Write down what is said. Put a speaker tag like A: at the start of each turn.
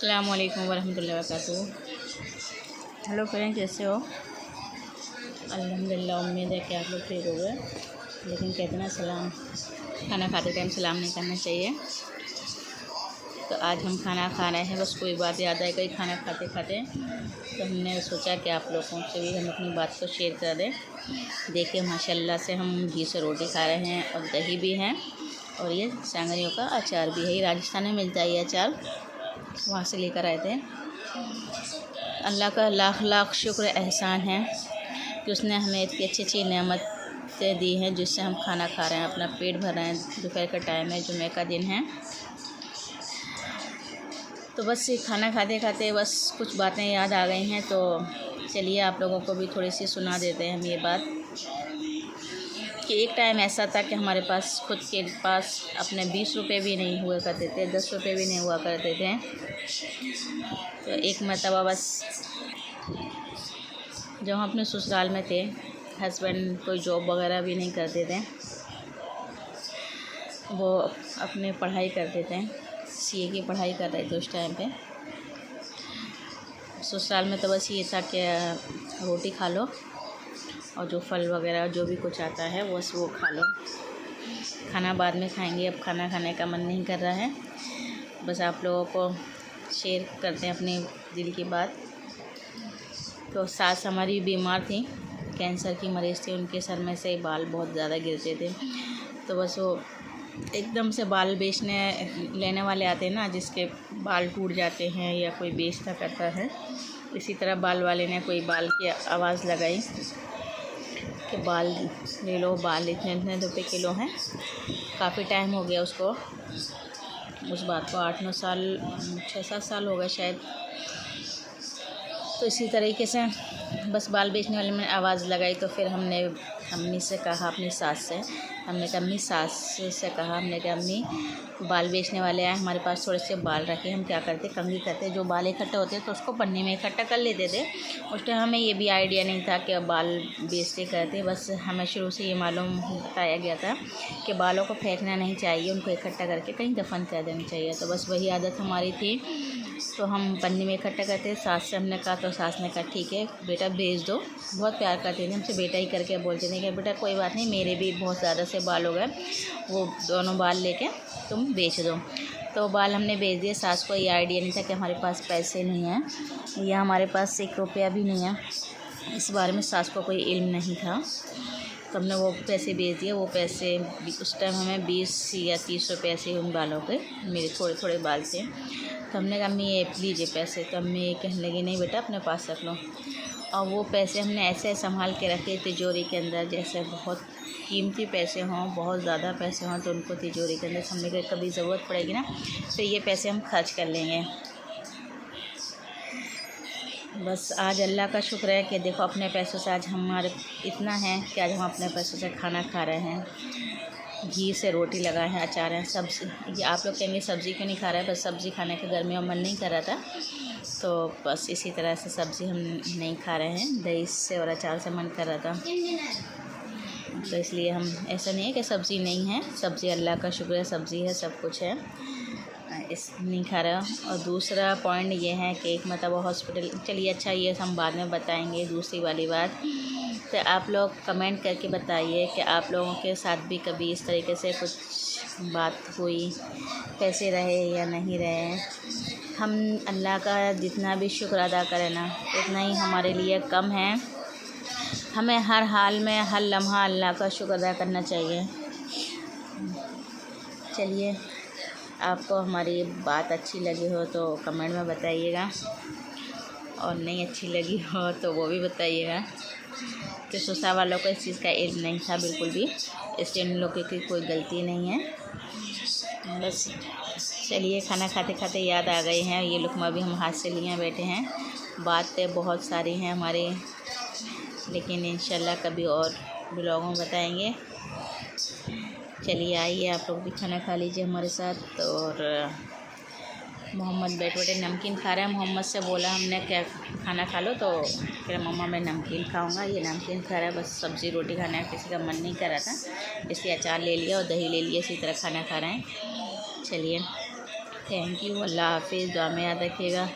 A: अस्सलाम वालेकुम वरहमतुल्लाहि वबरकातुहू। हेलो फ्रेंड, कैसे हो? अल्हम्दुलिल्लाह, उम्मीद है कि आप लोग ठीक हो गए। लेकिन कहते ना सलाम खाना खाते टाइम सलाम नहीं करना चाहिए। तो आज हम खाना खा रहे हैं, बस कोई बात याद आई गई खाना खाते खाते, तो हमने सोचा कि आप लोगों से भी हम अपनी बात को शेयर कर दें। देखिए माशाल्लाह से हम घी से रोटी खा रहे हैं और दही भी है और ये सांगरियों का अचार भी है। ये राजस्थान में मिलता है ये अचार, वहाँ से लेकर आए थे। अल्लाह का लाख लाख शुक्र एहसान है कि उसने हमें इतनी अच्छी अच्छी नेमतें दी हैं जिससे हम खाना खा रहे हैं, अपना पेट भर रहे हैं। दोपहर का टाइम है, जुमे का दिन है। तो बस ये खाना खाते खाते बस कुछ बातें याद आ गई हैं, तो चलिए आप लोगों को भी थोड़ी सी सुना देते हैं हम ये बात कि एक टाइम ऐसा था कि हमारे पास खुद के पास अपने 20 रुपये भी नहीं हुआ करते थे, 10 रुपये भी नहीं हुआ करते थे। तो एक मरतबा बस जब हम अपने ससुराल में थे, हस्बैंड कोई जॉब वगैरह भी नहीं करते थे, वो अपने पढ़ाई करते थे, सीए की पढ़ाई कर रहे थे उस टाइम पे। ससुराल में तो बस ये था कि रोटी खा लो और जो फल वगैरह जो भी कुछ आता है बस वो खा लो, खाना बाद में खाएंगे, अब खाना खाने का मन नहीं कर रहा है। बस आप लोगों को शेयर करते हैं अपने दिल की बात। तो सास हमारी बीमार थी, कैंसर की मरीज़ थी, उनके सर में से बाल बहुत ज़्यादा गिरते थे। तो बस वो एकदम से बाल बेचने लेने वाले आते हैं ना, जिसके बाल टूट जाते हैं या कोई बेचता करता है, इसी तरह बाल वाले ने कोई बाल की आवाज़ लगाई कि बाल ले लो, बाल इतने इतने रुपये किलो हैं। काफ़ी टाइम हो गया उसको, उस बात को 8-9 साल 6-7 साल हो गए शायद। तो इसी तरीके से बस बाल बेचने वाले ने आवाज़ लगाई। तो फिर हमने अम्मी से कहा, अपनी सास से, हमने कहा अम्मी, सास से कहा हमने कि अम्मी बाल बेचने वाले आए, हमारे पास थोड़े से बाल रखे, हम क्या करते, कंघी करते, जो बाल इकट्ठे होते तो उसको पन्नी में इकट्ठा कर लेते थे। उस टाइम हमें ये भी आइडिया नहीं था कि बाल बेचते करते, बस हमें शुरू से ये मालूम बताया गया था कि बालों को फेंकना नहीं चाहिए, उनको इकट्ठा करके कहीं दफन कर देना चाहिए। तो बस वही आदत हमारी थी। तो हम पन्नी में इकट्ठा करते। सास से हमने कहा तो सास ने कहा ठीक है बेटा बेच दो। बहुत प्यार करते थे हमसे, बेटा ही करके बोलते थे कि बेटा कोई बात नहीं, मेरे भी बहुत ज़्यादा से बाल हो गए, वो दोनों बाल लेके तुम बेच दो। तो बाल हमने बेच दिए। सास को ये आइडिया नहीं था कि हमारे पास पैसे नहीं हैं या हमारे पास 1 रुपया भी नहीं है, इस बारे में सास को कोई इल्म नहीं था। तो हमने वो पैसे बेच दिए। वो पैसे उस टाइम हमें 20 या 30 रुपये ऐसे उन बालों के, मेरे थोड़े थोड़े बाल थे। तो हमने कहा अम्मी ये लीजिए पैसे। तो अम्मी ये कहने लगी नहीं बेटा अपने पास रख लो। और वो पैसे हमने ऐसे संभाल के रखे तिजोरी के अंदर, जैसे बहुत कीमती पैसे हों, बहुत ज़्यादा पैसे हों, तो उनको तिजोरी के अंदर हमने कहा कभी ज़रूरत पड़ेगी ना तो ये पैसे हम खर्च कर लेंगे। बस आज अल्लाह का शुक्र है कि देखो अपने पैसों से आज हमारे इतना है कि आज हम अपने पैसों से खाना खा रहे हैं, घी से रोटी लगाए हैं, अचार हैं, सब्ज़ी। ये आप लोग कहेंगे सब्ज़ी क्यों नहीं खा रहा है, बस सब्ज़ी खाने का गर्मियों में मन नहीं कर रहा था, तो बस इसी तरह से सब्ज़ी हम नहीं खा रहे हैं, दही से और अचार से मन कर रहा था, तो इसलिए हम, ऐसा नहीं है कि सब्ज़ी नहीं है, सब्ज़ी अल्लाह का शुक्र है, सब्ज़ी है, सब कुछ है, इस नहीं खा रहा। और दूसरा पॉइंट ये है कि एक मतलब हॉस्पिटल, चलिए अच्छा ये हम बाद में बताएंगे। दूसरी वाली बात, तो आप लोग कमेंट करके बताइए कि आप लोगों के साथ भी कभी इस तरीके से कुछ बात हुई, कैसे रहे या नहीं रहे। हम अल्लाह का जितना भी शुक्र अदा करें ना उतना ही हमारे लिए कम है। हमें हर हाल में हर लम्हा अल्लाह का शुक्र अदा करना चाहिए। चलिए, आपको हमारी बात अच्छी लगी हो तो कमेंट में बताइएगा, और नहीं अच्छी लगी हो तो वो भी बताइएगा। तो ससुराल वालों को इस चीज़ का इल्म नहीं था बिल्कुल भी, इसलिए उन लोगों की कोई गलती नहीं है। बस चलिए, खाना खाते खाते याद आ गई हैं, ये लुकमा भी हम हाथ से लिए बैठे हैं। बातें बहुत सारी हैं हमारी, लेकिन इंशाल्लाह कभी और ब्लॉग में बताएंगे। चलिए आइए आप लोग भी खाना खा लीजिए हमारे साथ। और मोहम्मद बैठे नमकीन खा रहा है। मोहम्मद से बोला हमने क्या खाना खा लो, तो फिर मम्मा मैं नमकीन खाऊंगा, ये नमकीन खा रहा है। बस सब्ज़ी रोटी खाने का किसी का मन नहीं कर रहा था, इसलिए अचार ले लिया और दही ले लिया, इसी तरह खाना खा रहे हैं। चलिए थैंक यू। अल्लाह हाफिज़। दुआ में याद रखिएगा।